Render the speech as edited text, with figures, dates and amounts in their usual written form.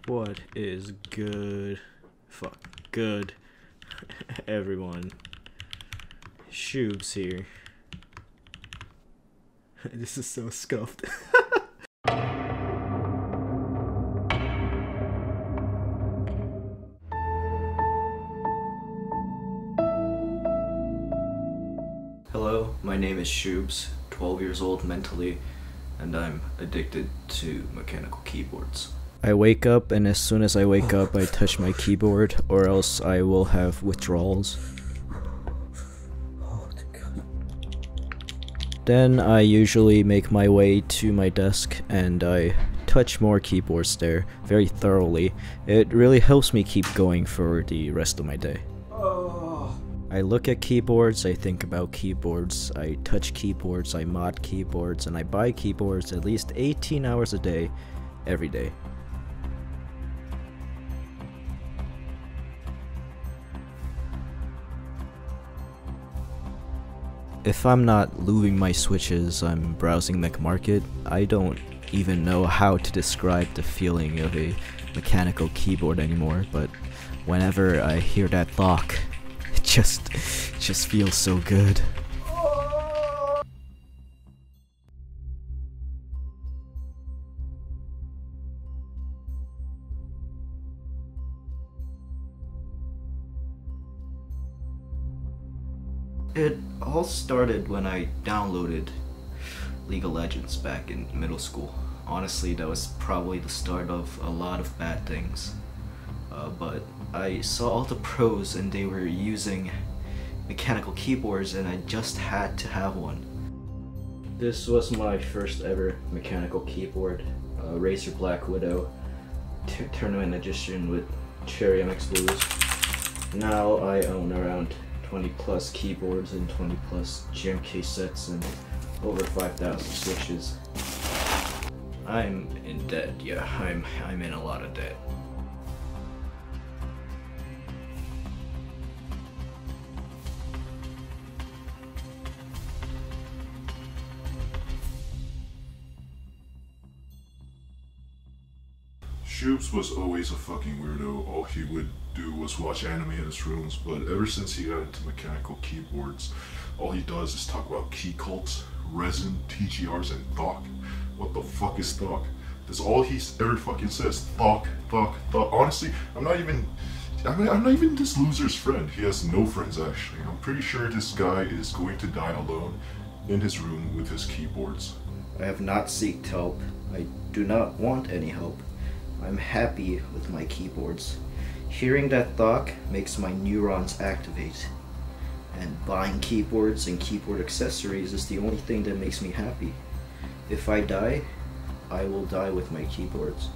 What is good? Fuck, good. Everyone. Ashkeebs here. This is so scuffed. Hello, my name is Ashkeebs, 12 years old mentally, and I'm addicted to mechanical keyboards. I wake up, and as soon as I wake up, I touch my keyboard, or else I will have withdrawals. Then I usually make my way to my desk, and I touch more keyboards there very thoroughly. It really helps me keep going for the rest of my day. I look at keyboards, I think about keyboards, I touch keyboards, I mod keyboards, and I buy keyboards at least 18 hours a day, every day. If I'm not lubing my switches, I'm browsing McMarket. I don't even know how to describe the feeling of a mechanical keyboard anymore, but whenever I hear that thok, it just feels so good. It all started when I downloaded League of Legends back in middle school. Honestly, that was probably the start of a lot of bad things. But I saw all the pros and they were using mechanical keyboards and I just had to have one. This was my first ever mechanical keyboard, Razer Black Widow Tournament Edition with Cherry MX Blues. Now I own around 20 plus keyboards and 20 plus GMK sets and over 5,000 switches. I'm in debt, yeah, I'm in a lot of debt. Ashkeebs was always a fucking weirdo. All he would do was watch anime in his rooms, but ever since he got into mechanical keyboards, all he does is talk about key cults, resin, TGRs, and thok. What the fuck is thok? That's all he ever fucking says. Thok, thok, thok. Honestly, I'm not even this loser's friend. He has no friends actually. I'm pretty sure this guy is going to die alone in his room with his keyboards. I have not sought help. I do not want any help. I'm happy with my keyboards. Hearing that thok makes my neurons activate. And buying keyboards and keyboard accessories is the only thing that makes me happy. If I die, I will die with my keyboards.